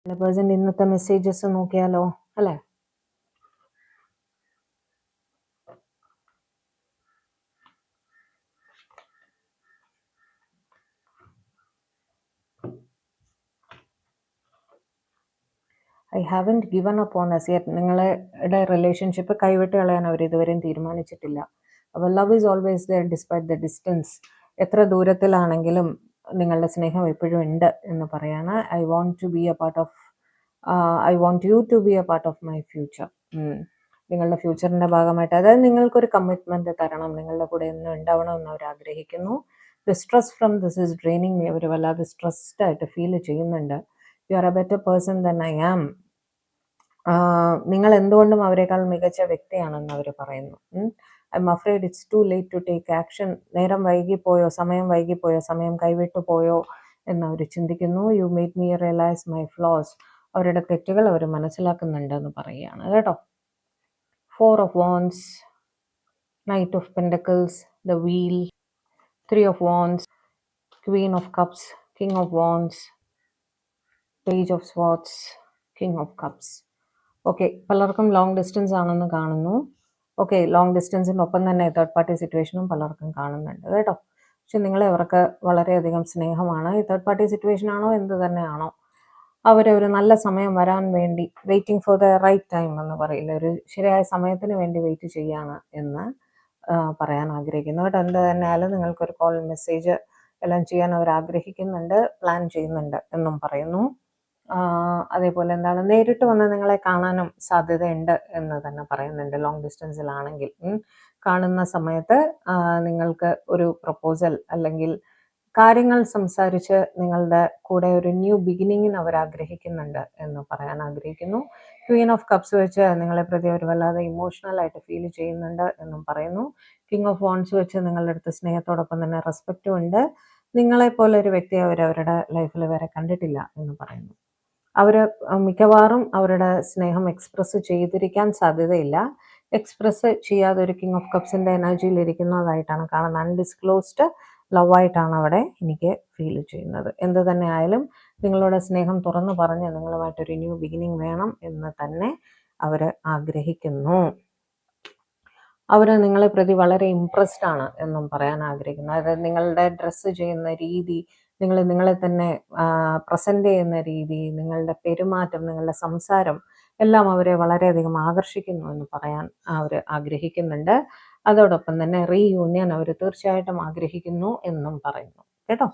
പേഴ്സൻ്റെ ഇന്നത്തെ മെസ്സേജസ് നോക്കിയാലോ അല്ലേ? I haven't given up on as yet. നിങ്ങളുടെ റിലേഷൻഷിപ്പ് കൈവിട്ട് കളയാൻ അവർ ഇതുവരെയും തീരുമാനിച്ചിട്ടില്ല. അപ്പോൾ love is always there despite the distance. എത്ര ദൂരത്തിലാണെങ്കിലും നിങ്ങളുടെ സ്നേഹം എപ്പോഴും ഉണ്ട് എന്ന് പറയാണ്. I want to be a part of I want you to be a part of my future. നിങ്ങളുടെ ഫ്യൂച്ചറിൻ്റെ ഭാഗമായിട്ട്, അതായത് നിങ്ങൾക്കൊരു കമ്മിറ്റ്മെൻറ്റ് തരണം, നിങ്ങളുടെ കൂടെ എന്ന് ഉണ്ടാവണമെന്ന് അവർ ആഗ്രഹിക്കുന്നു. The stress from this is draining me. അവർ വല്ലാതെ സ്ട്രെസ്ഡ് ആയിട്ട് ഫീൽ ചെയ്യുന്നുണ്ട്. You are a better person than I am. നിങ്ങൾ എന്തുകൊണ്ടും അവരെക്കാൾ മികച്ച വ്യക്തിയാണെന്ന് അവർ പറയുന്നു. I'm afraid it's too late to take action. നേരം വൈകിപ്പോയോ, സമയം കൈവിട്ടു പോയോ എന്ന് അവർ ചിന്തിക്കുന്നു. You made me realise my flaws. അവരുടെ തെറ്റുകൾ അവർ മനസ്സിലാക്കുന്നുണ്ട് എന്ന് പറയുകയാണ് കേട്ടോ. 4 of Wands, Knight of Pentacles, the Wheel, 3 of Wands, Queen of Cups, King of Wands, Page of Swords, King of Cups. Okay, പലർക്കും ലോങ് ഡിസ്റ്റൻസ് ആണെന്ന് കാണുന്നു. ഓക്കെ, ലോങ് ഡിസ്റ്റൻസിനൊപ്പം തന്നെ തേർഡ് പാർട്ടി സിറ്റുവേഷനും പലർക്കും കാണുന്നുണ്ട് കേട്ടോ. പക്ഷെ നിങ്ങളെ അവർക്ക് വളരെയധികം സ്നേഹമാണ്. ഈ തേർഡ് പാർട്ടി സിറ്റുവേഷൻ ആണോ എന്ത് തന്നെയാണോ, അവരൊരു നല്ല സമയം വരാൻ വേണ്ടി waiting for the right time എന്ന് പറയില്ല, ഒരു ശരിയായ സമയത്തിന് വേണ്ടി വെയിറ്റ് ചെയ്യാണ് എന്ന് പറയാൻ ആഗ്രഹിക്കുന്നു കേട്ടോ. എന്ത് തന്നെയായാലും നിങ്ങൾക്കൊരു കോൾ, മെസ്സേജ് എല്ലാം ചെയ്യാൻ അവർ ആഗ്രഹിക്കുന്നുണ്ട്, പ്ലാൻ ചെയ്യുന്നുണ്ട് എന്നും പറയുന്നു. അതേപോലെ എന്താണ്, നേരിട്ട് വന്ന് നിങ്ങളെ കാണാനും സാധ്യതയുണ്ട് എന്ന് തന്നെ പറയുന്നുണ്ട്. ലോങ് ഡിസ്റ്റൻസിലാണെങ്കിൽ കാണുന്ന സമയത്ത് നിങ്ങൾക്ക് ഒരു പ്രപ്പോസൽ അല്ലെങ്കിൽ കാര്യങ്ങൾ സംസാരിച്ച് നിങ്ങളുടെ കൂടെ ഒരു ന്യൂ ബിഗിനിങ്ങിന് അവർ ആഗ്രഹിക്കുന്നുണ്ട് എന്ന് പറയാൻ ആഗ്രഹിക്കുന്നു. ക്വീൻ ഓഫ് കപ്സ് വെച്ച് നിങ്ങളെ പ്രതി അവർ വല്ലാതെ ഇമോഷണലായിട്ട് ഫീൽ ചെയ്യുന്നുണ്ട് എന്നും പറയുന്നു. കിങ് ഓഫ് വോൺസ് വെച്ച് നിങ്ങളുടെ അടുത്ത് സ്നേഹത്തോടൊപ്പം തന്നെ റെസ്പെക്റ്റും ഉണ്ട്. നിങ്ങളെപ്പോലെ ഒരു വ്യക്തിയെ അവരവരുടെ ലൈഫിൽ വരെ കണ്ടിട്ടില്ല എന്ന് പറയുന്നു. അവർ മിക്കവാറും അവരുടെ സ്നേഹം എക്സ്പ്രസ് ചെയ്തിരിക്കാൻ സാധ്യതയില്ല. എക്സ്പ്രസ് ചെയ്യാതെ ഒരു കിങ് ഓഫ് കപ്സിൻ്റെ എനർജിയിൽ ഇരിക്കുന്നതായിട്ടാണ് കാണുന്നത്. അൺഡിസ്ക്ലോസ്ഡ് ലവായിട്ടാണ് അവിടെ എനിക്ക് ഫീൽ ചെയ്യുന്നത്. എന്ത് തന്നെ ആയാലും നിങ്ങളുടെ സ്നേഹം തുറന്നു പറഞ്ഞ് നിങ്ങളുമായിട്ടൊരു ന്യൂ ബിഗിനിങ് വേണം എന്ന് തന്നെ അവർ ആഗ്രഹിക്കുന്നു. അവർ നിങ്ങളെ പ്രതി വളരെ ഇംപ്രസ്ഡ് ആണ് എന്നും പറയാൻ ആഗ്രഹിക്കുന്നു. അതായത് നിങ്ങളുടെ ഡ്രസ്സ് ചെയ്യുന്ന രീതി, നിങ്ങളെ തന്നെ പ്രസൻറ്റ് ചെയ്യുന്ന രീതി, നിങ്ങളുടെ പെരുമാറ്റം, നിങ്ങളുടെ സംസാരം എല്ലാം അവരെ വളരെയധികം ആകർഷിക്കുന്നു എന്ന് പറയാൻ അവർ ആഗ്രഹിക്കുന്നുണ്ട്. അതോടൊപ്പം തന്നെ റീയൂണിയൻ അവർ തീർച്ചയായിട്ടും ആഗ്രഹിക്കുന്നു എന്നും പറയുന്നു കേട്ടോ.